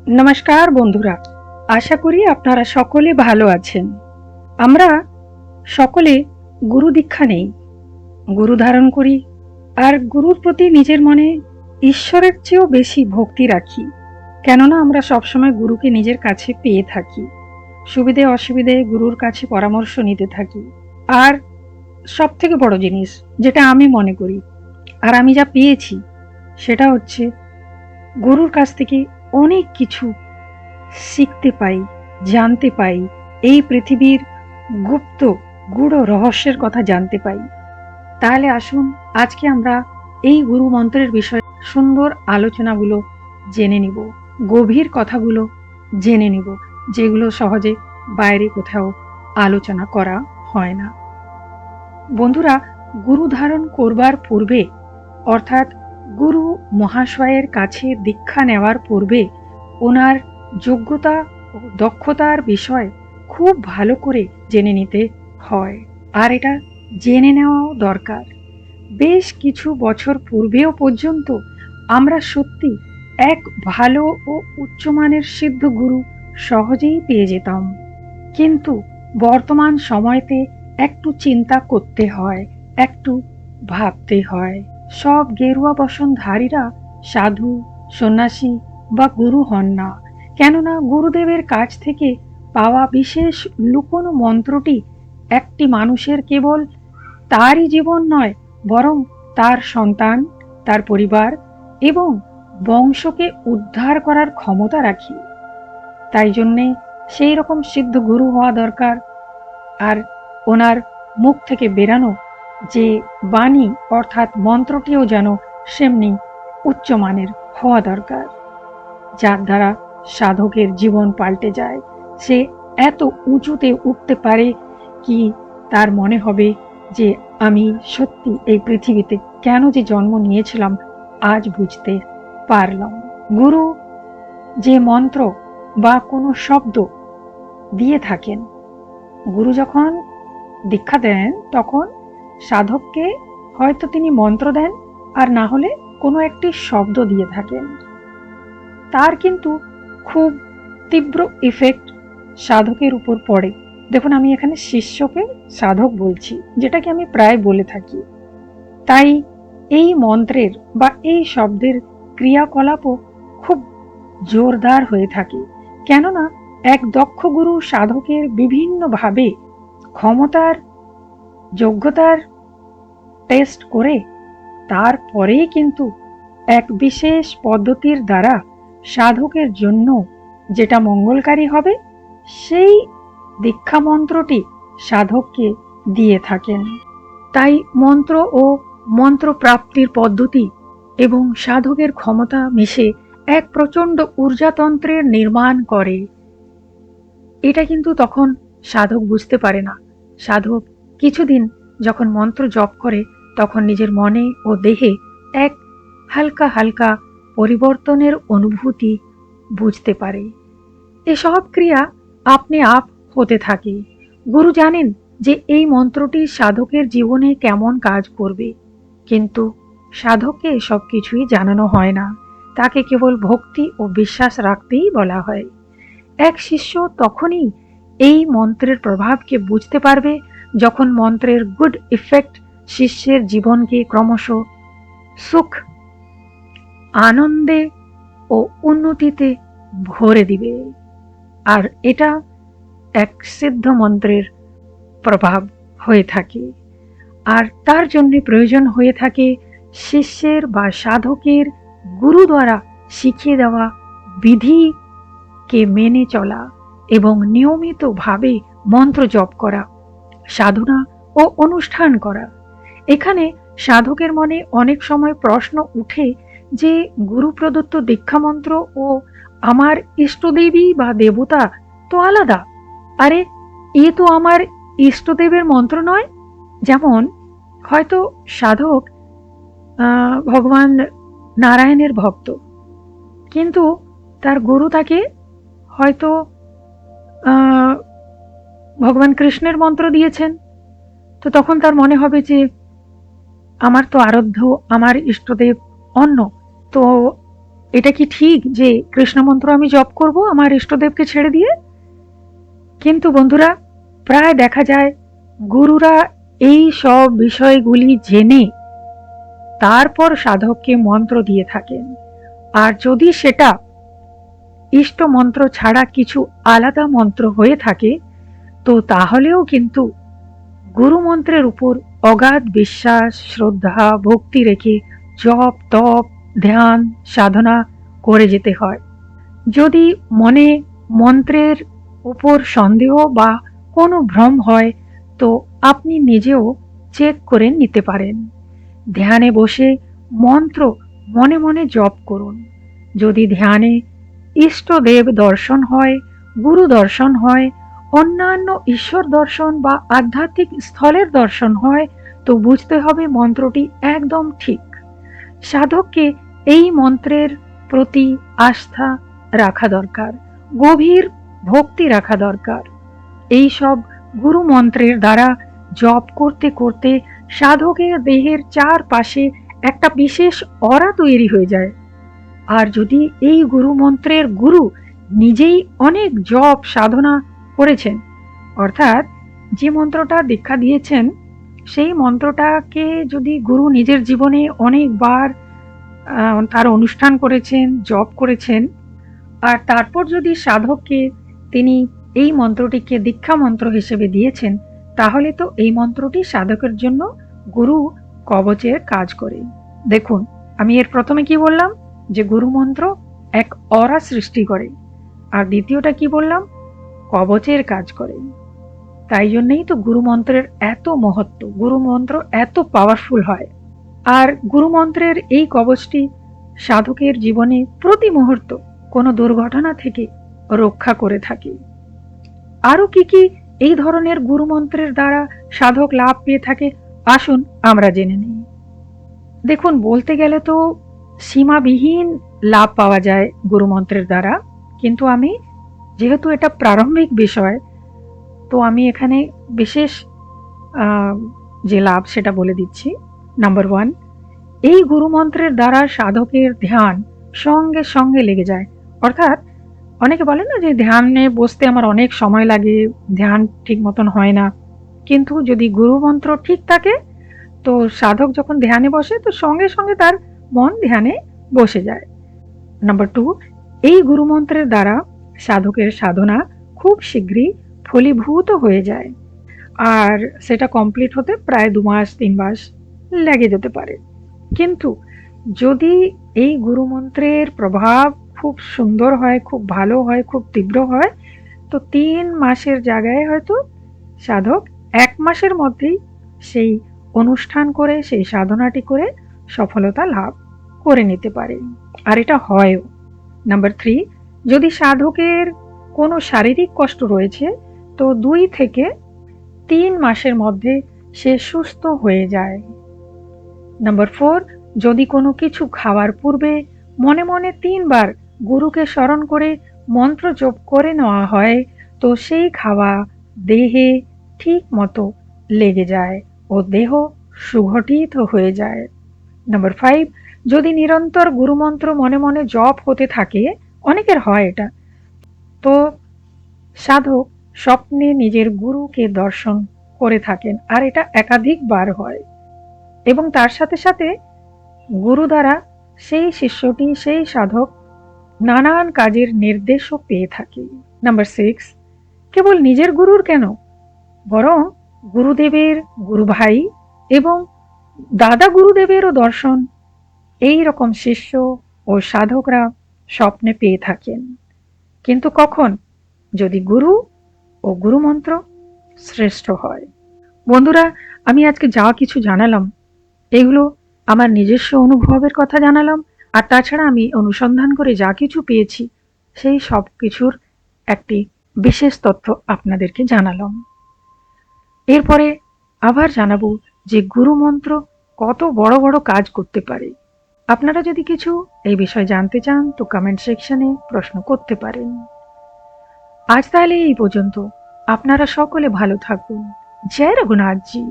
নমস্কার বন্ধুরা, আশা করি আপনারা সকলে ভালো আছেন। আমরা সকলে গুরু দীক্ষা নেই, গুরু ধারণ করি, আর গুরুর প্রতি নিজের মনে ঈশ্বরের চেয়েও বেশি ভক্তি রাখি। কেননা আমরা সবসময় গুরুকে নিজের কাছে পেয়ে থাকি, সুবিধে অসুবিধে গুরুর কাছে পরামর্শ নিতে থাকি। আর সব থেকে বড় জিনিস যেটা আমি মনে করি আর আমি যা পেয়েছি সেটা হচ্ছে গুরুর কাছ থেকে অনেক কিছু শিখতে পাই, জানতে পাই, এই পৃথিবীর গুপ্ত গূঢ় রহস্যের কথা জানতে পাই। তাহলে আসুন আজকে আমরা এই গুরু মন্ত্রের বিষয়ে সুন্দর আলোচনাগুলো জেনে নিব, গভীর কথাগুলো জেনে নিব, যেগুলো সহজে বাইরে কোথাও আলোচনা করা হয় না। বন্ধুরা, গুরু ধারণ করবার পূর্বে অর্থাৎ গুরু মহাশয়ের কাছে দীক্ষা নেওয়ার পূর্বে ওনার যোগ্যতা ও দক্ষতার বিষয় খুব ভালো করে জেনে নিতে হয়। আর এটা জেনে নেওয়াও দরকার। বেশ কিছু বছর পূর্বেও পর্যন্ত আমরা সত্যি এক ভালো ও উচ্চমানের সিদ্ধ গুরু সহজেই পেয়ে যেতাম। কিন্তু বর্তমান সময়তে একটু চিন্তা করতে হয়, একটু ভাবতে হয়। সব গেরুয়া বসনধারীরা সাধু, সন্ন্যাসী বা গুরু হন না। কেননা গুরুদেবের কাছ থেকে পাওয়া বিশেষ লুকোনো মন্ত্রটি একটি মানুষের কেবল তারই জীবন নয়, বরং তার সন্তান, তার পরিবার এবং বংশকে উদ্ধার করার ক্ষমতা রাখে। তাই জন্যে সেই রকম সিদ্ধ গুরু হওয়া দরকার। আর ওনার মুখ থেকে বেরানো যে বাণী অর্থাৎ মন্ত্রটিও যেন সেমনি উচ্চমানের হওয়া দরকার, যার দ্বারা সাধকের জীবন পাল্টে যায়। সে এত উঁচুতে উঠতে পারে কি তার মনে হবে যে আমি সত্যি এই পৃথিবীতে কেন যে জন্ম নিয়েছিলাম আজ বুঝতে পারলাম। গুরু যে মন্ত্র বা কোনো শব্দ দিয়ে থাকেন, গুরু যখন দীক্ষা দেন তখন সাধককে হয়তো তিনি মন্ত্র দেন, আর না হলে কোনো একটি শব্দ দিয়ে থাকেন। তার কিন্তু খুব তীব্র ইফেক্ট সাধকের উপর পড়ে। দেখুন, আমি এখানে শিষ্যকে সাধক বলছি, যেটাকে আমি প্রায় বলে থাকি। তাই এই মন্ত্রের বা এই শব্দের ক্রিয়াকলাপও খুব জোরদার হয়ে থাকে। কেননা এক দক্ষ গুরু সাধকের বিভিন্নভাবে ক্ষমতার, যোগ্যতার টেস্ট করে তারপরেই কিন্তু এক বিশেষ পদ্ধতির দ্বারা সাধকের জন্য যেটা মঙ্গলকারী হবে সেই দীক্ষা মন্ত্রটি সাধককে দিয়ে থাকেন। তাই মন্ত্র ও মন্ত্র প্রাপ্তির পদ্ধতি এবং সাধকের ক্ষমতা মিশে এক প্রচণ্ড ঊর্জাতন্ত্রের নির্মাণ করে। এটা কিন্তু তখন সাধক বুঝতে পারে না। সাধক কিছুদিন যখন মন্ত্র জপ করে তখন নিজের মনে ও দেহে এক হালকা হালকা পরিবর্তনের অনুভূতি বুঝতে পারে। এসব ক্রিয়া আপনি আপ হতে থাকে। গুরু জানেন যে এই মন্ত্রটি সাধকের জীবনে কেমন কাজ করবে, কিন্তু সাধককে এসব কিছুই জানানো হয় না। তাকে কেবল ভক্তি ও বিশ্বাস রাখতেই বলা হয়। এক শিষ্য তখনই এই মন্ত্রের প্রভাবকে বুঝতে পারবে যখন মন্ত্রের গুড ইফেক্ট শিষ্যের জীবনকে ক্রমশ সুখ, আনন্দে ও উন্নতিতে ভরে দিবে। আর এটা এক সিদ্ধ মন্ত্রের প্রভাব হয়ে থাকে। আর তার জন্য প্রয়োজন হয়ে থাকে শিষ্যের বা সাধকের গুরু দ্বারা শিখিয়ে দেওয়া বিধিকে মেনে চলা এবং নিয়মিতভাবে মন্ত্র জপ করা, সাধনা ও অনুষ্ঠান করা। এখানে সাধকের মনে অনেক সময় প্রশ্ন উঠে যে গুরু প্রদত্ত দীক্ষা মন্ত্র ও আমার ইষ্টদেবী বা দেবতা তো আলাদা। আরে, এ তো আমার ইষ্টদেবের মন্ত্র নয়। যেমন হয়তো সাধক ভগবান নারায়ণের ভক্ত, কিন্তু তার গুরু তাকে হয়তো ভগবান কৃষ্ণের মন্ত্র দিয়েছেন। তো তখন তার মনে হবে যে আমার তো আরাধ্য, আমার ইষ্টদেব অন্য, তো এটা কি ঠিক যে কৃষ্ণ মন্ত্র আমি জপ করব আমার ইষ্টদেবকে ছেড়ে দিয়ে? কিন্তু বন্ধুরা, প্রায় দেখা যায় গুরুরা এই সব বিষয়গুলি জেনে তারপর সাধককে মন্ত্র দিয়ে থাকেন। আর যদি সেটা ইষ্ট মন্ত্র ছাড়া কিছু আলাদা মন্ত্র হয়ে থাকে, তো তাহলেও কিন্তু গুরু মন্ত্রের উপর অগাধ বিশ্বাস, শ্রদ্ধা, ভক্তি রেখে জপ, তপ, ধ্যান, সাধনা করে যেতে হয়। যদি মনে মন্ত্রের উপর সন্দেহ বা কোনো ভ্রম হয়, তো আপনি নিজেও চেক করে নিতে পারেন। ধ্যানে বসে মন্ত্র মনে মনে জপ করুন। যদি ধ্যানে ইষ্টদেব দর্শন হয়, গুরু দর্শন হয়, অন্যান্য ঈশ্বর দর্শন বা আধ্যাত্মিক স্থলের দর্শন হয়, তো বুঝতে হবে মন্ত্রটি একদম ঠিক। সাধককে এই মন্ত্রের প্রতি আস্থা রাখা দরকার, গভীর ভক্তি রাখা দরকার। এই সব গুরু মন্ত্রের দ্বারা জপ করতে করতে সাধকের দেহের চারপাশে একটা বিশেষ অরা তৈরি হয়ে যায়। আর যদি এই গুরু মন্ত্রের গুরু নিজেই অনেক জপ সাধনা করেছেন, অর্থাৎ যে মন্ত্রটা দীক্ষা দিয়েছেন সেই মন্ত্রটাকে যদি গুরু নিজের জীবনে অনেকবার তার অনুষ্ঠান করেছেন, জপ করেছেন, আর তারপর যদি সাধককে তিনি এই মন্ত্রটিকে দীক্ষা মন্ত্র হিসেবে দিয়েছেন, তাহলে তো এই মন্ত্রটি সাধকের জন্য গুরু কবচের কাজ করে। দেখুন, আমি এর প্রথমে কি বললাম যে গুরু মন্ত্র এক অরা সৃষ্টি করে, আর দ্বিতীয়টা কি বললাম, কবচের কাজ করে। তাই জন্যই তো গুরু মন্ত্রের এত মহত্ব, গুরু মন্ত্র এত পাওয়ারফুল হয়। আর গুরু মন্ত্রের এই কবচটি সাধকের জীবনে প্রতি মুহূর্ত কোনো দুর্ঘটনা থেকে রক্ষা করে থাকে। আরো কি কি এই ধরনের গুরু মন্ত্রের দ্বারা সাধক লাভ পেয়ে থাকে, আসুন আমরা জেনে নিই। দেখুন, বলতে গেলে তো সীমাবিহীন লাভ পাওয়া যায় গুরু মন্ত্রের দ্বারা, কিন্তু আমি যেহেতু এটা প্রারম্ভিক বিষয়, তো আমি এখানে বিশেষ যে লাভ সেটা বলে দিচ্ছি। নাম্বার 1, এই গুরু মন্ত্রের দ্বারা সাধকের ধ্যান সঙ্গে সঙ্গে লেগে যায়। অর্থাৎ অনেকে বলে না যে ধ্যানে বসতে আমার অনেক সময় লাগে, ধ্যান ঠিক মতন হয় না, কিন্তু যদি গুরু মন্ত্র ঠিক থাকে তো সাধক যখন ধ্যানে বসে তো সঙ্গে সঙ্গে তার মন ধ্যানে বসে যায়। নাম্বার 2, এই গুরু মন্ত্রের দ্বারা সাধকের সাধনা খুব শীঘ্রই ফলীভূত হয়ে যায়, আর সেটা কমপ্লিট হতে প্রায় 2 মাস 3 মাস লেগে যেতে পারে। কিন্তু যদি এই গুরু মন্ত্রের প্রভাব খুব সুন্দর হয়, খুব ভালো হয়, খুব তীব্র হয়, তো 3 মাসের জায়গায় হয়তো সাধক 1 মাসের মধ্যেই সেই অনুষ্ঠান করে, সেই সাধনাটি করে সফলতা লাভ করে নিতে পারে, আর এটা হয়ও। নাম্বার 3, যদি সাধকের কোনো শারীরিক কষ্ট রয়েছে তো 2 থেকে 3 মাসের মধ্যে সে সুস্থ হয়ে যায়। নাম্বার 4, যদি কোনো কিছু খাওয়ার পূর্বে মনে মনে 3 বার গুরুকে স্মরণ করে মন্ত্র জপ করে নেওয়া হয়, তো সেই খাওয়া দেহে ঠিক মতো লেগে যায় ও দেহ সুগঠিত হয়ে যায়। নাম্বার 5, যদি নিরন্তর গুরুমন্ত্র মনে মনে জপ হতে থাকে, অনেকের হয় এটা, তো সাধক স্বপ্নে নিজের গুরুকে দর্শন করে থাকেন, আর এটা একাধিকবার হয়, এবং তার সাথে সাথে গুরু দ্বারা সেই শিষ্যটি, সেই সাধক নানান কাজের নির্দেশও পেয়ে থাকে। নাম্বার 6, কেবল নিজের গুরুর কেন, বরং গুরুদেবের গুরু ভাই এবং দাদা গুরুদেবেরও দর্শন এই রকম শিষ্য ও সাধকরা স্বপ্নে পেয়ে থাকেন। কিন্তু কখন, যদি গুরু ও গুরুমন্ত্র শ্রেষ্ঠ হয়। বন্ধুরা, আমি আজকে যা কিছু জানালাম এগুলো আমার নিজস্ব অনুভবের কথা জানালাম, আর তাছাড়া আমি অনুসন্ধান করে যা কিছু পেয়েছি সেই সব কিছুর একটি বিশেষ তথ্য আপনাদেরকে জানালাম। এরপরে আবার জানাবো যে গুরু মন্ত্র কত বড় বড় কাজ করতে পারে। আপনারা যদি কিছু এই বিষয়ে জানতে চান তো কমেন্ট সেকশনে প্রশ্ন করতে পারেন। আজ তাহলে এই পর্যন্ত। আপনারা সকলে ভালো থাকুন। জয় রঘুনাথজি।